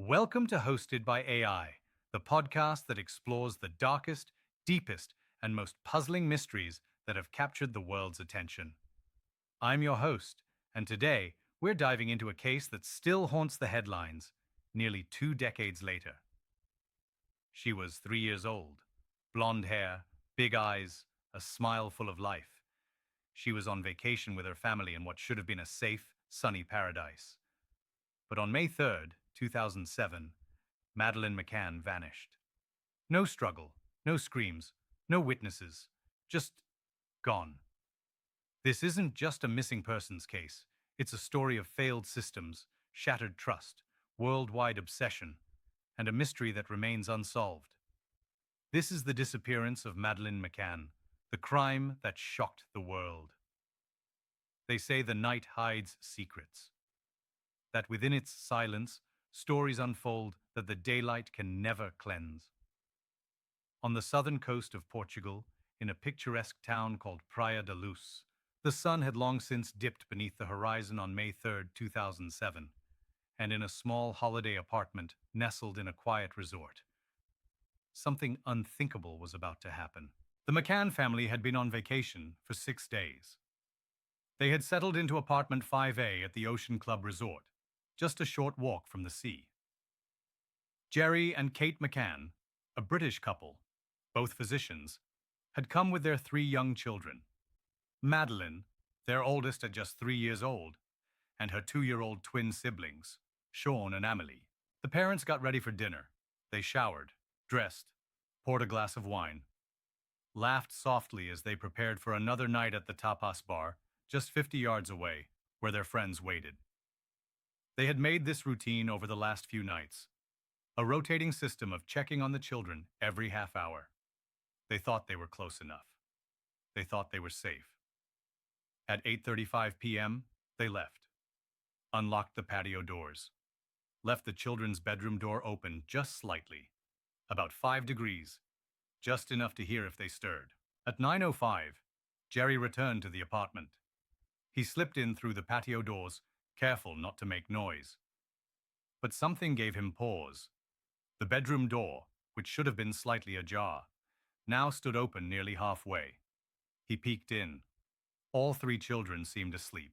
Welcome to Hosted by AI, the podcast that explores the darkest, deepest, and most puzzling mysteries that have captured the world's attention. I'm your host, and today we're diving into a case that still haunts the headlines nearly 2 decades later. She was 3 years old, blonde hair, big eyes, a smile full of life. She was on vacation with her family in what should have been a safe, sunny paradise. But on May 3rd, 2007, Madeleine McCann vanished. No struggle, no screams, no witnesses, just gone. This isn't just a missing persons case, it's a story of failed systems, shattered trust, worldwide obsession, and a mystery that remains unsolved. This is the disappearance of Madeleine McCann, the crime that shocked the world. They say the night hides secrets, that within its silence, stories unfold that the daylight can never cleanse. On the southern coast of Portugal, in a picturesque town called Praia da Luz, the sun had long since dipped beneath the horizon on May 3rd, 2007, and in a small holiday apartment nestled in a quiet resort, something unthinkable was about to happen. The McCann family had been on vacation for 6 days. They had settled into apartment 5A at the Ocean Club Resort, just a short walk from the sea. Jerry and Kate McCann, a British couple, both physicians, had come with their 3 young children. Madeleine, their oldest at just 3 years old, and her 2-year-old twin siblings, Sean and Amelie. The parents got ready for dinner. They showered, dressed, poured a glass of wine, laughed softly as they prepared for another night at the tapas bar, just 50 yards away, where their friends waited. They had made this routine over the last few nights, a rotating system of checking on the children every half hour. They thought they were close enough. They thought they were safe. At 8:35 p.m., they left, unlocked the patio doors, left the children's bedroom door open just slightly, about 5 degrees, just enough to hear if they stirred. At 9:05, Jerry returned to the apartment. He slipped in through the patio doors, careful not to make noise. But something gave him pause. The bedroom door, which should have been slightly ajar, now stood open nearly halfway. He peeked in. All 3 children seemed asleep.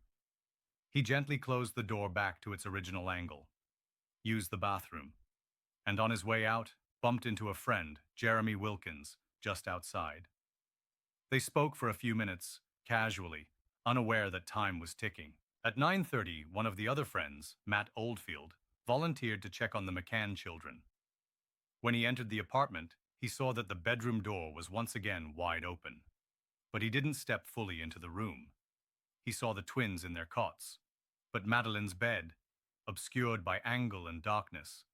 He gently closed the door back to its original angle, used the bathroom, and on his way out, bumped into a friend, Jeremy Wilkins, just outside. They spoke for a few minutes, casually, unaware that time was ticking. At 9:30, one of the other friends, Matt Oldfield, volunteered to check on the McCann children. When he entered the apartment, he saw that the bedroom door was once again wide open. But he didn't step fully into the room. He saw the twins in their cots, but Madeleine's bed, obscured by angle and darkness,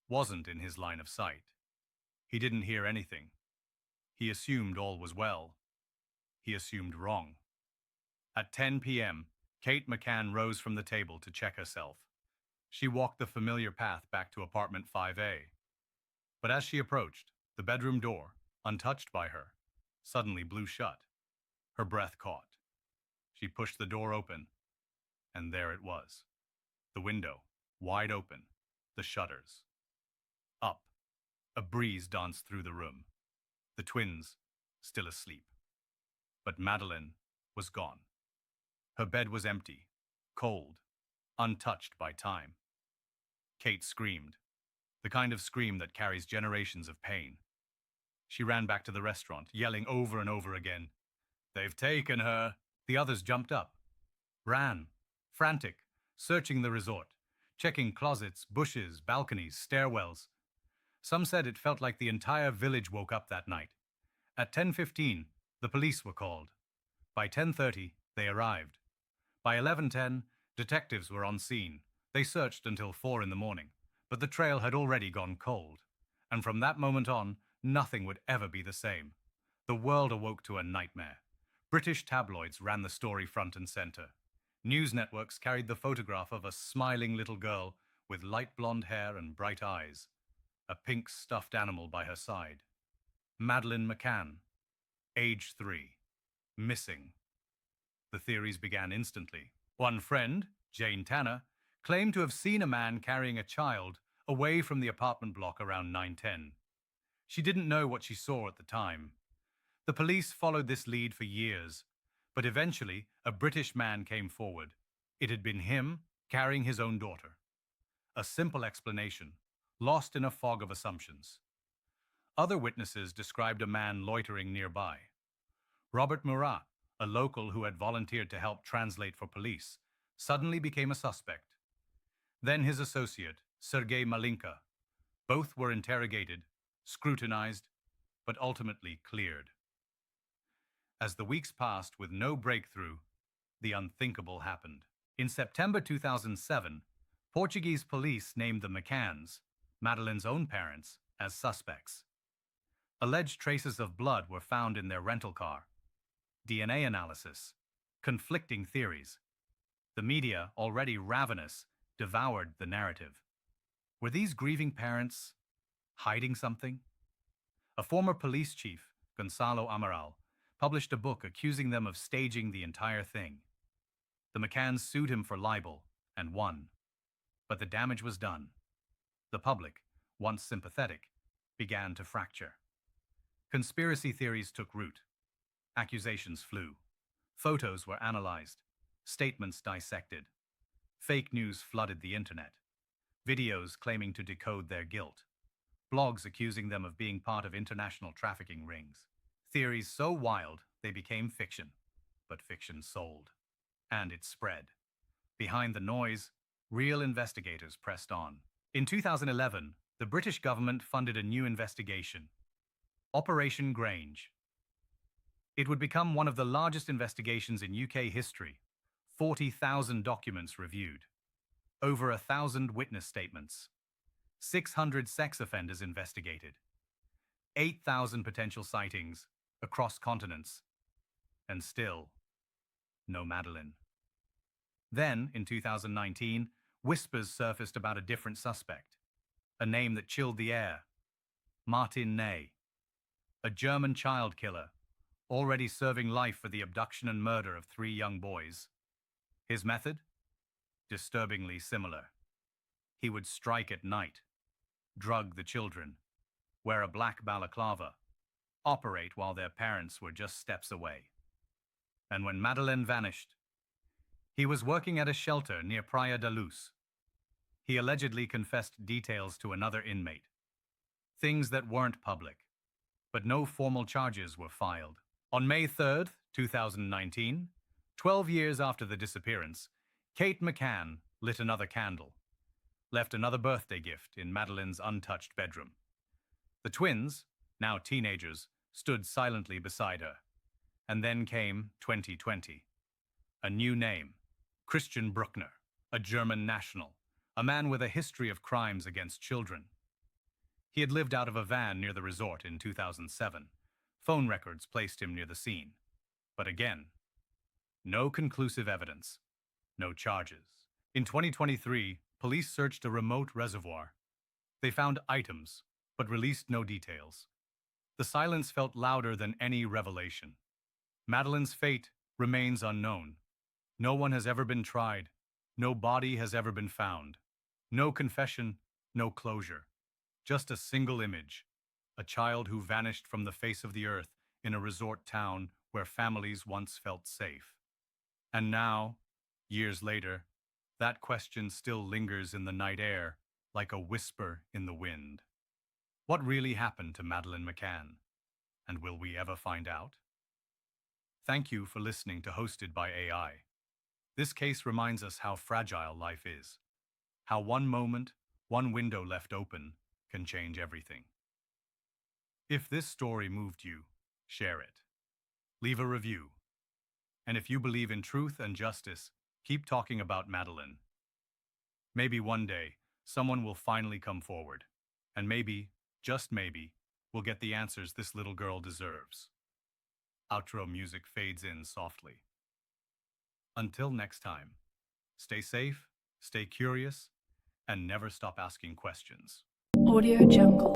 wasn't in his line of sight. He didn't hear anything. He assumed all was well. He assumed wrong. At 10 p.m., Kate McCann rose from the table to check herself. She walked the familiar path back to apartment 5A. But as she approached, the bedroom door, untouched by her, suddenly blew shut. Her breath caught. She pushed the door open, and there it was. The window, wide open, the shutters. Up. A breeze danced through the room. The twins, still asleep. But Madeleine was gone. Her bed was empty, cold, untouched by time. Kate screamed, the kind of scream that carries generations of pain. She ran back to the restaurant, yelling over and over again, "They've taken her!" The others jumped up, ran, frantic, searching the resort, checking closets, bushes, balconies, stairwells. Some said it felt like the entire village woke up that night. At 10:15, the police were called. By 10:30, they arrived. By 11:10, detectives were on scene. They searched until 4 in the morning, but the trail had already gone cold. And from that moment on, nothing would ever be the same. The world awoke to a nightmare. British tabloids ran the story front and center. News networks carried the photograph of a smiling little girl with light blonde hair and bright eyes, a pink stuffed animal by her side. Madeleine McCann, age 3, missing. The theories began instantly. One friend, Jane Tanner, claimed to have seen a man carrying a child away from the apartment block around 9:10. She didn't know what she saw at the time. The police followed this lead for years, but eventually a British man came forward. It had been him carrying his own daughter. A simple explanation, lost in a fog of assumptions. Other witnesses described a man loitering nearby. Robert Murat, a local who had volunteered to help translate for police, suddenly became a suspect. Then his associate, Sergei Malinka. Both were interrogated, scrutinized, but ultimately cleared. As the weeks passed with no breakthrough, the unthinkable happened. In September 2007, Portuguese police named the McCanns, Madeleine's own parents, as suspects. Alleged traces of blood were found in their rental car. DNA analysis, conflicting theories. The media, already ravenous, devoured the narrative. Were these grieving parents hiding something? A former police chief, Gonçalo Amaral, published a book accusing them of staging the entire thing. The McCanns sued him for libel and won. But the damage was done. The public, once sympathetic, began to fracture. Conspiracy theories took root. Accusations flew. Photos were analyzed. Statements dissected. Fake news flooded the internet. Videos claiming to decode their guilt. Blogs accusing them of being part of international trafficking rings. Theories so wild they became fiction. But fiction sold. And it spread. Behind the noise, real investigators pressed on. In 2011, the British government funded a new investigation, Operation Grange. It would become one of the largest investigations in UK history. 40,000 documents reviewed, over 1,000 witness statements, 600 sex offenders investigated, 8,000 potential sightings across continents, and still, no Madeleine. Then, in 2019, whispers surfaced about a different suspect, a name that chilled the air, Martin Ney, a German child killer, already serving life for the abduction and murder of 3 young boys. His method? Disturbingly similar. He would strike at night, drug the children, wear a black balaclava, operate while their parents were just steps away. And when Madeleine vanished, he was working at a shelter near Praia da Luz. He allegedly confessed details to another inmate. Things that weren't public, but no formal charges were filed. On May 3rd, 2019, 12 years after the disappearance, Kate McCann lit another candle, left another birthday gift in Madeleine's untouched bedroom. The twins, now teenagers, stood silently beside her. And then came 2020. A new name, Christian Bruckner, a German national, a man with a history of crimes against children. He had lived out of a van near the resort in 2007. Phone records placed him near the scene. But again, no conclusive evidence, no charges. In 2023, police searched a remote reservoir. They found items, but released no details. The silence felt louder than any revelation. Madeleine's fate remains unknown. No one has ever been tried. No body has ever been found. No confession, no closure. Just a single image. A child who vanished from the face of the earth in a resort town where families once felt safe. And now, years later, that question still lingers in the night air like a whisper in the wind. What really happened to Madeleine McCann? And will we ever find out? Thank you for listening to Hosted by AI. This case reminds us how fragile life is, how one moment, one window left open can change everything. If this story moved you, share it. Leave a review. And if you believe in truth and justice, keep talking about Madeleine. Maybe one day, someone will finally come forward, and maybe, just maybe, we'll get the answers this little girl deserves. Outro music fades in softly. Until next time, stay safe, stay curious, and never stop asking questions. Audio Jungle.